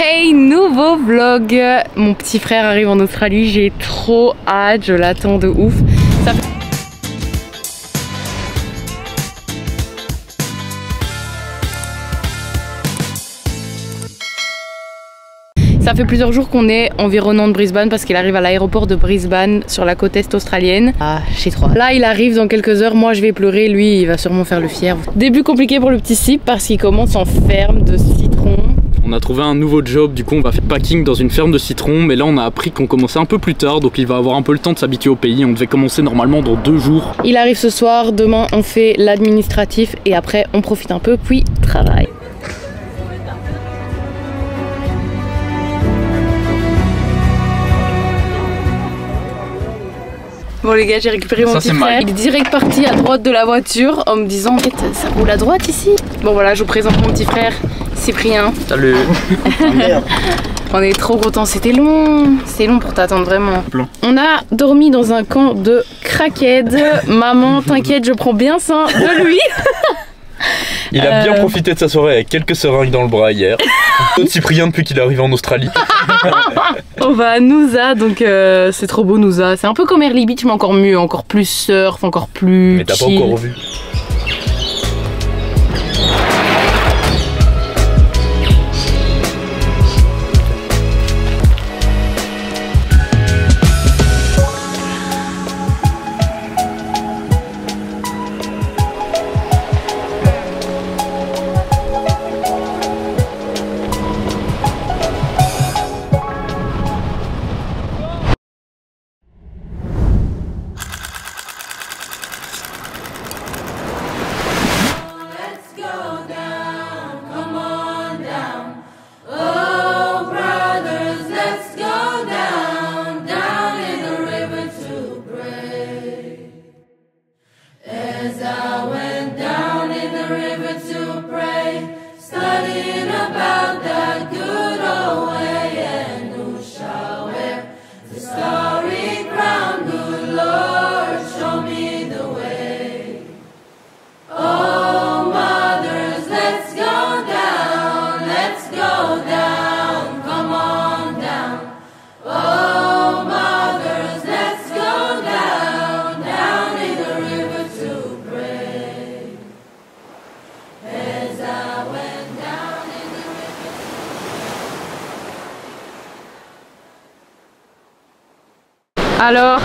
Hey, nouveau vlog. Mon petit frère arrive en Australie, j'ai trop hâte, je l'attends de ouf. Ça fait plusieurs jours qu'on est environnant de Brisbane parce qu'il arrive à l'aéroport de Brisbane sur la côte est australienne. Ah, chez toi. Là, il arrive dans quelques heures. Moi, je vais pleurer. Lui, il va sûrement faire le fier. Début compliqué pour le petit Sip parce qu'il commence en ferme de citron. On a trouvé un nouveau job, du coup on va faire packing dans une ferme de citron, mais là on a appris qu'on commençait un peu plus tard, donc il va avoir un peu le temps de s'habituer au pays. On devait commencer normalement dans 2 jours. Il arrive ce soir, demain on fait l'administratif et après on profite un peu, puis travail. Bon les gars, j'ai récupéré mon petit frère. Il est direct parti à droite de la voiture en me disant « ça roule à droite ici ?» Bon voilà, je vous présente mon petit frère, Cyprien. Salut. On est trop contents, c'était long pour t'attendre vraiment. On a dormi dans un camp de crackheads. Maman, t'inquiète, je prends bien soin de lui. Il a bien profité de sa soirée avec quelques seringues dans le bras hier. Cyprien depuis qu'il est arrivé en Australie. On va à Noosa, donc c'est trop beau Noosa. C'est un peu comme Early Beach mais encore mieux, encore plus surf, encore plus mais t'as pas encore vu. Alors,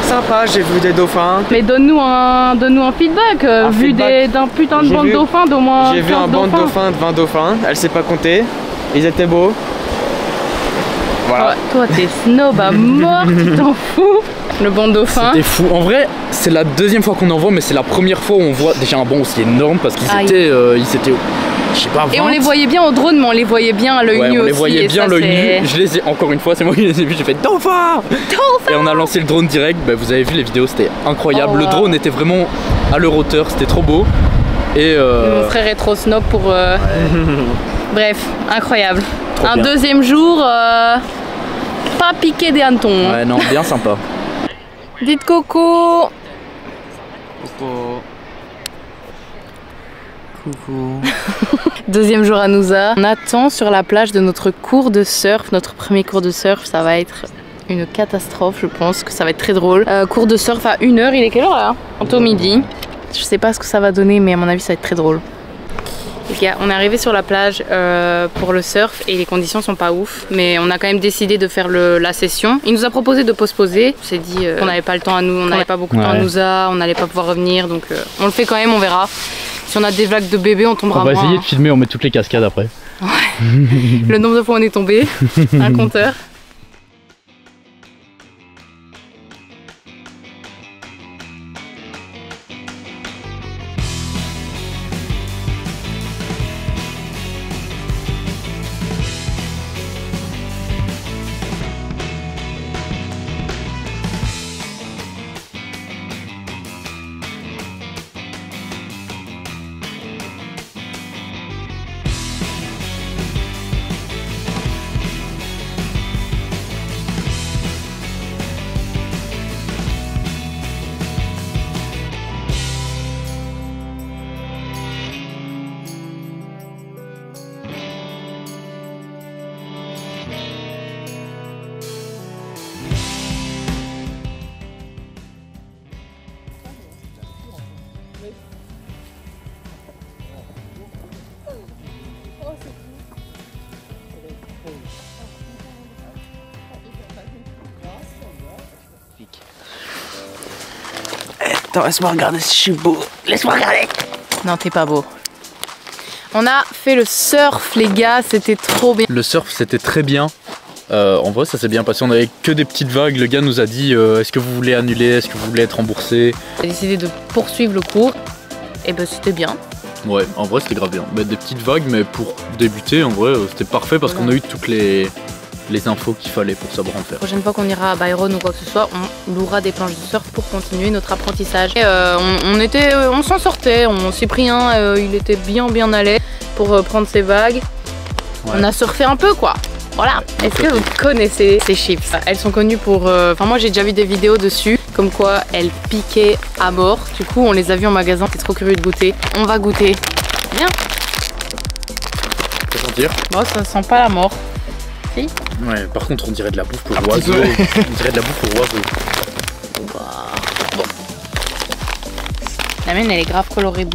sympa, j'ai vu des dauphins. mais donne-nous un feedback, vu d'un putain de banc de dauphins d'au moins 15 dauphins. J'ai vu un banc de dauphins de 20 dauphins, elle sait pas compter, ils étaient beaux. Voilà. Toi t'es snob à mort, tu t'en fous. Le banc de dauphins. C'était fou. En vrai, c'est la 2e fois qu'on en voit, mais c'est la première fois où on voit déjà un banc aussi énorme parce qu'ils étaient, je sais pas, 20. Et on les voyait bien au drone, mais on les voyait bien à l'œil nu aussi. On les voyait bien à l'œil nu. Je les ai, encore une fois, c'est moi qui les ai vus, j'ai fait dauphin. Et on a lancé le drone direct. Bah, vous avez vu les vidéos, c'était incroyable. Le drone était vraiment à leur hauteur, c'était trop beau. Et mon frère est trop snob pour. Bref, incroyable. Trop un bien. 2e jour, pas piqué des hannetons. Ouais, non, bien sympa. Dites coco. Coucou. Coucou. 2e jour à Noosa. On attend sur la plage de notre cours de surf, notre premier cours de surf. Ça va être une catastrophe, je pense que ça va être très drôle. Cours de surf à 1h, il est quelle heure là? Bientôt midi. Je sais pas ce que ça va donner, mais à mon avis ça va être très drôle. Les gars, on est arrivé sur la plage pour le surf et les conditions sont pas ouf, mais on a quand même décidé de faire la session. Il nous a proposé de postposer. On s'est dit qu'on n'avait pas le temps à nous, on n'avait pas beaucoup de temps à Noosa, on n'allait pas pouvoir revenir, donc on le fait quand même, on verra. Si on a des vagues de bébés, on tombera moins. On va essayer de filmer, on met toutes les cascades après. Ouais. Le nombre de fois où on est tombé, un compteur. Attends, laisse-moi regarder si je suis beau. Laisse-moi regarder. Non, t'es pas beau. On a fait le surf, les gars, c'était trop bien. Le surf, c'était très bien. En vrai, ça s'est bien passé. On avait que des petites vagues. Le gars nous a dit est-ce que vous voulez annuler? Est-ce que vous voulez être remboursé? On a décidé de poursuivre le cours. Et ben, c'était bien. Ouais, en vrai, c'était grave bien. Des petites vagues, mais pour débuter, en vrai, c'était parfait parce qu'on a eu toutes les infos qu'il fallait pour savoir en faire. La prochaine fois qu'on ira à Byron ou quoi que ce soit, on louera des planches de surf pour continuer notre apprentissage. Et, on s'en sortait, Cyprien, il était bien allé pour prendre ses vagues. Ouais. On a surfé un peu quoi. Voilà. Est-ce que vous connaissez ces chips? Elles sont connues pour... Enfin moi j'ai déjà vu des vidéos dessus, comme quoi elles piquaient à mort. Du coup on les a vues en magasin, t'es trop curieux de goûter. On va goûter. Viens. Ça sentir? Bon, ça sent pas la mort. Si? Ouais, par contre on dirait de la bouffe pour oiseaux. On dirait de la bouffe pour oiseaux. Bon. La mienne elle est grave colorée.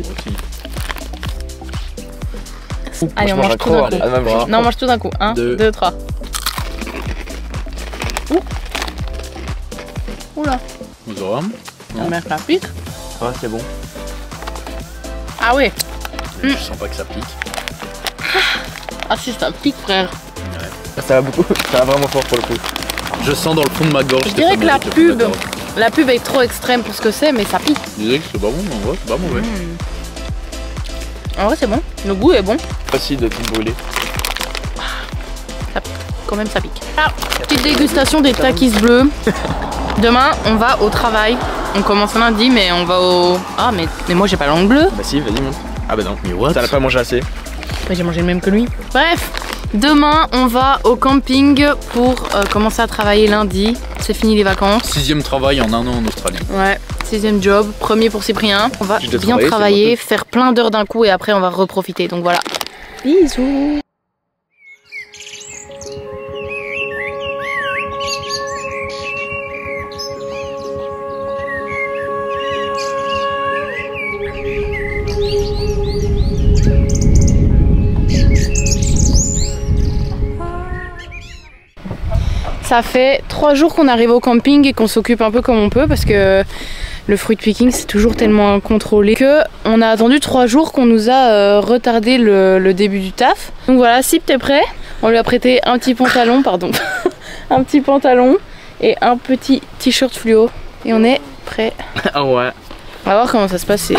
Allez, on mange tout d'un coup. Non, on mange tout d'un coup. 1, 2, 3. Oula. Non. Mais ça pique. Ouais, c'est bon. Ah ouais. Je sens pas que ça pique. Ah si, ça pique, frère. Ouais. Ça va beaucoup. Ça va vraiment fort pour le coup. Je sens dans le fond de ma gorge. Je dirais que la pub est trop extrême pour ce que c'est, mais ça pique. Je dirais que c'est pas bon, mais en vrai, c'est pas mauvais. En vrai, c'est bon. Le goût est bon. Facile de tout brûler. Quand même, ça pique. Ah, petite dégustation des takis bleus. Demain, on va au travail. On commence lundi, mais on va au... Ah, mais moi, j'ai pas l'angle bleue. Bah si, vas-y, monte. Ah bah non, mais what? T'en as pas mangé assez. Après, j'ai mangé le même que lui. Bref, demain, on va au camping pour commencer à travailler lundi. C'est fini les vacances. 6e travail en 1 an en Australie. Ouais, 6e job, premier pour Cyprien. On va bien travailler, faire plein d'heures d'un coup et après on va reprofiter. Donc voilà. Bisous. Ça fait 3 jours qu'on arrive au camping et qu'on s'occupe un peu comme on peut parce que le fruit picking c'est toujours tellement incontrôlé que on a attendu 3 jours qu'on nous a retardé le début du taf. Donc voilà, Sip, t'es prêt? On lui a prêté un petit pantalon, pardon, un petit pantalon et un petit t-shirt fluo et on est prêt. Ah ouais. On va voir comment ça se passe.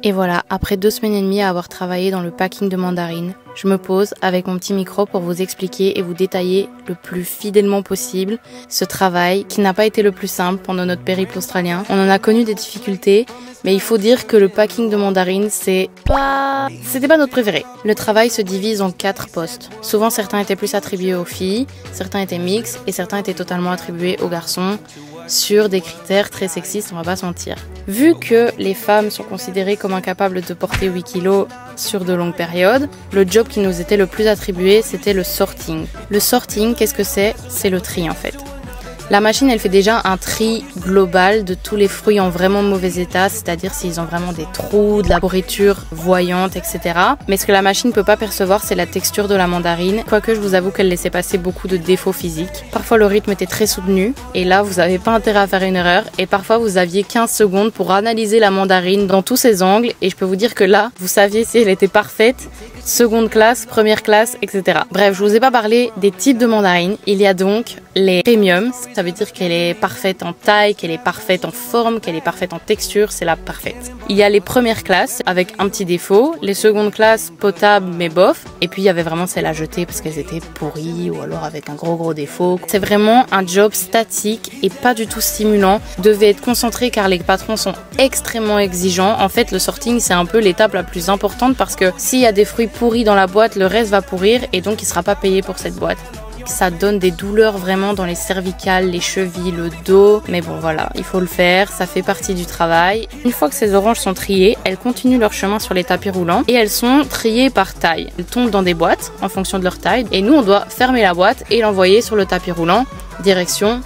Et voilà, après 2 semaines et demie à avoir travaillé dans le packing de mandarines, je me pose avec mon petit micro pour vous expliquer et vous détailler le plus fidèlement possible ce travail qui n'a pas été le plus simple pendant notre périple australien. On en a connu des difficultés, mais il faut dire que le packing de mandarines, c'était pas notre préféré. Le travail se divise en 4 postes. Souvent, certains étaient plus attribués aux filles, certains étaient mixtes et certains étaient totalement attribués aux garçons, sur des critères très sexistes, on va pas se mentir. Vu que les femmes sont considérées comme incapables de porter 8 kilos sur de longues périodes, le job qui nous était le plus attribué, c'était le sorting. Le sorting, qu'est-ce que c'est? C'est le tri en fait. La machine, elle fait déjà un tri global de tous les fruits en vraiment mauvais état, c'est-à-dire s'ils ont vraiment des trous, de la pourriture voyante, etc. Mais ce que la machine ne peut pas percevoir, c'est la texture de la mandarine, quoique je vous avoue qu'elle laissait passer beaucoup de défauts physiques. Parfois, le rythme était très soutenu, et là, vous n'avez pas intérêt à faire une erreur, et parfois, vous aviez 15 secondes pour analyser la mandarine dans tous ses angles, et je peux vous dire que là, vous saviez si elle était parfaite, seconde classe, première classe, etc. Bref, je vous ai pas parlé des types de mandarines. Il y a donc les premiums, ça veut dire qu'elle est parfaite en taille, qu'elle est parfaite en forme, qu'elle est parfaite en texture, c'est la parfaite. Il y a les premières classes avec un petit défaut, les secondes classes potables mais bof, et puis il y avait vraiment celles à jeter parce qu'elles étaient pourries ou alors avec un gros défaut. C'est vraiment un job statique et pas du tout stimulant. Vous devez être concentré car les patrons sont extrêmement exigeants. En fait, le sorting c'est un peu l'étape la plus importante parce que s'il y a des fruits pourris dans la boîte, le reste va pourrir et donc il sera pas payé pour cette boîte. Ça donne des douleurs vraiment dans les cervicales, les chevilles, le dos. Mais bon voilà, il faut le faire, ça fait partie du travail. Une fois que ces oranges sont triées, elles continuent leur chemin sur les tapis roulants et elles sont triées par taille. Elles tombent dans des boîtes en fonction de leur taille et nous on doit fermer la boîte et l'envoyer sur le tapis roulant direction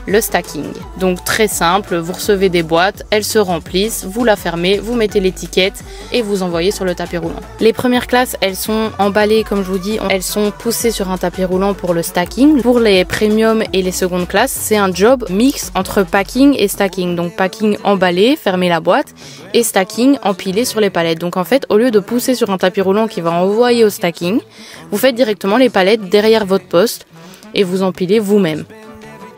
le stacking. Donc très simple, vous recevez des boîtes, elles se remplissent, vous la fermez, vous mettez l'étiquette et vous envoyez sur le tapis roulant. Les premières classes, elles sont emballées comme je vous dis, elles sont poussées sur un tapis roulant pour le stacking. Pour les premium et les secondes classes, c'est un job mix entre packing et stacking. Donc packing emballé, fermer la boîte, et stacking empilé sur les palettes. Donc en fait, au lieu de pousser sur un tapis roulant qui va envoyer au stacking, vous faites directement les palettes derrière votre poste et vous empilez vous-même.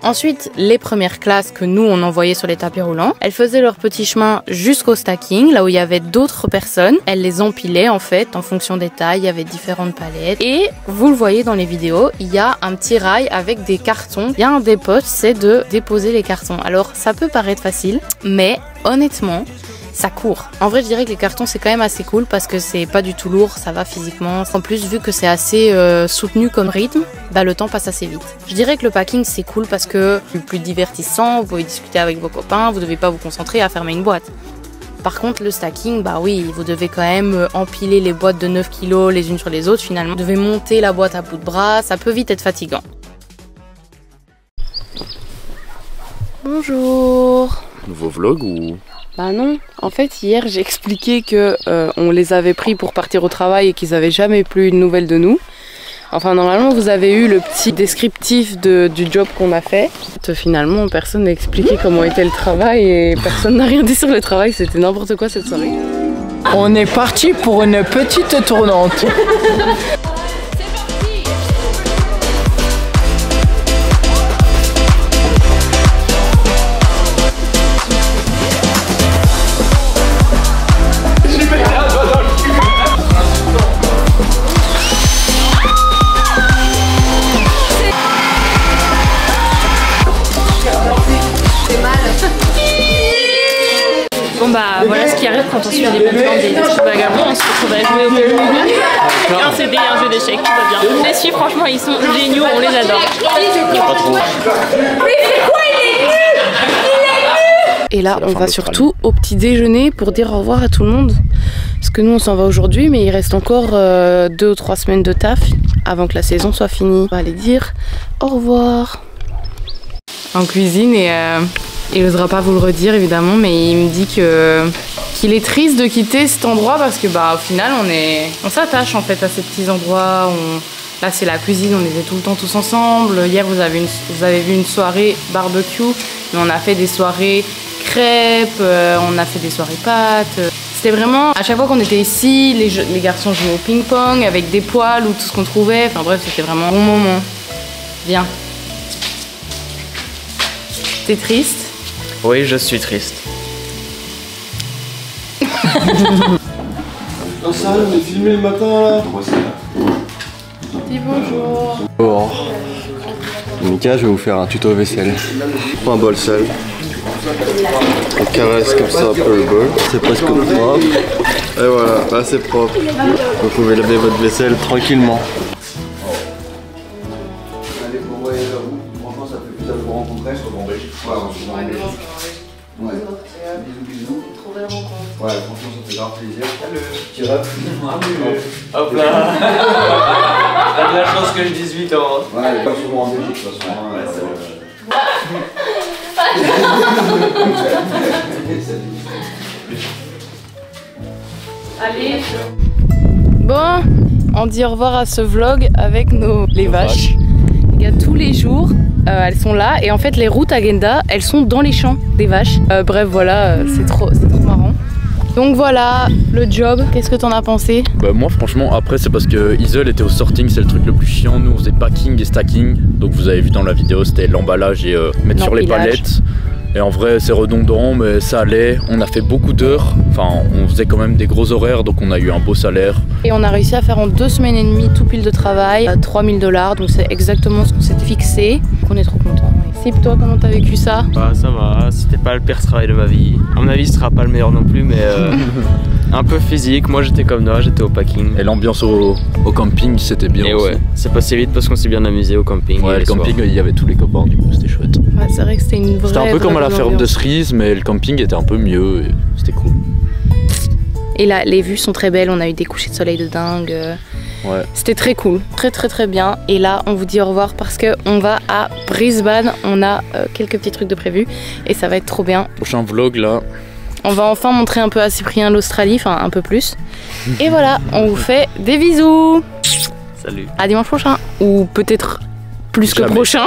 Ensuite, les premières classes que nous on envoyait sur les tapis roulants, elles faisaient leur petit chemin jusqu'au stacking, là où il y avait d'autres personnes. Elles les empilaient en fait en fonction des tailles, il y avait différentes palettes. Et vous le voyez dans les vidéos, il y a un petit rail avec des cartons. Il y a un des postes, c'est de déposer les cartons. Alors ça peut paraître facile, mais honnêtement, ça court. En vrai, je dirais que les cartons, c'est quand même assez cool parce que c'est pas du tout lourd, ça va physiquement. En plus, vu que c'est assez soutenu comme rythme, bah, le temps passe assez vite. Je dirais que le packing, c'est cool parce que c'est plus divertissant, vous pouvez discuter avec vos copains, vous devez pas vous concentrer à fermer une boîte. Par contre, le stacking, bah oui, vous devez quand même empiler les boîtes de 9 kg les unes sur les autres finalement. Vous devez monter la boîte à bout de bras, ça peut vite être fatigant. Bonjour. Nouveau vlog ou... Bah non, en fait hier j'ai expliqué que on les avait pris pour partir au travail et qu'ils avaient jamais plus de nouvelles de nous. Enfin normalement vous avez eu le petit descriptif du job qu'on a fait. Finalement personne n'a expliqué comment était le travail et personne n'a rien dit sur le travail, c'était n'importe quoi cette soirée. On est parti pour une petite tournante. Bon bah voilà ce qui arrive quand on suit les bonnes des vagabonds, on se retrouve à jouer au Playmobil. Un CD, un jeu d'échecs, tout va bien. On les suit, franchement ils sont géniaux, on les adore. Et là on va surtout au petit déjeuner pour dire au revoir à tout le monde. Parce que nous on s'en va aujourd'hui mais il reste encore 2 ou 3 semaines de taf avant que la saison soit finie. On va aller dire au revoir. En cuisine et il n'osera pas vous le redire évidemment, mais il me dit qu'il est triste de quitter cet endroit parce que bah au final on s'attache en fait à ces petits endroits. Là c'est la cuisine, on était tout le temps tous ensemble. Hier vous avez vu une soirée barbecue, mais on a fait des soirées crêpes, on a fait des soirées pâtes. C'était vraiment, à chaque fois qu'on était ici, les garçons jouaient au ping-pong avec des poils ou tout ce qu'on trouvait. Enfin bref, c'était vraiment un bon moment. Viens. T'es triste ? Oui, je suis triste. Non, sérieux, on est filmé le matin là. Dis bonjour. Bonjour. Mika, je vais vous faire un tuto vaisselle. Prends un bol sale. On caresse comme ça un peu le bol. C'est presque propre. Et voilà, là c'est propre. Vous pouvez laver votre vaisselle tranquillement. Allez, pour voyager à vous. Franchement, ça fait plaisir de vous rencontrer. Ouais. Bisous, bisous. Trop belle rencontre. Ouais, franchement, ça fait grave plaisir. Petit rep. Hop là. T'as de la chance que j'ai 18 ans. Hein. Ouais, elle est pas souvent en Belgique de toute façon. Allez. Bon, on dit au revoir à ce vlog avec les vaches. Il y a tous les jours, elles sont là et en fait les routes à Genda, elles sont dans les champs des vaches. Bref voilà, c'est trop marrant. Donc voilà, le job, qu'est-ce que t'en as pensé? Bah moi franchement après c'est parce que Isle était au sorting, c'est le truc le plus chiant. Nous on faisait packing et stacking. Donc vous avez vu dans la vidéo c'était l'emballage et mettre sur les palettes. Et en vrai c'est redondant mais ça allait, on a fait beaucoup d'heures, enfin on faisait quand même des gros horaires donc on a eu un beau salaire. Et on a réussi à faire en 2 semaines et demie tout pile de travail, 3000 $, donc c'est exactement ce qu'on s'était fixé. Donc on est trop contents. Sip, toi comment t'as vécu ça? Bah ça va, c'était pas le pire travail de ma vie. À mon avis ce sera pas le meilleur non plus mais un peu physique, moi j'étais comme Noah, j'étais au packing. Et l'ambiance au camping c'était bien et aussi. Ouais, c'est passé vite parce qu'on s'est bien amusé au camping. Ouais, le camping il y avait tous les copains du coup c'était chouette. Ouais, c'est vrai que c'était une vraie. C'était un peu comme à la ferme de cerises mais le camping était un peu mieux et c'était cool. Et là les vues sont très belles, on a eu des couchers de soleil de dingue. Ouais. C'était très cool, très bien. Et là, on vous dit au revoir parce qu'on va à Brisbane. On a quelques petits trucs de prévus et ça va être trop bien. Prochain vlog là. On va enfin montrer un peu à Cyprien l'Australie, enfin un peu plus. Et voilà, on vous fait des bisous. Salut. À dimanche prochain. Ou peut-être plus que Jamais. prochain.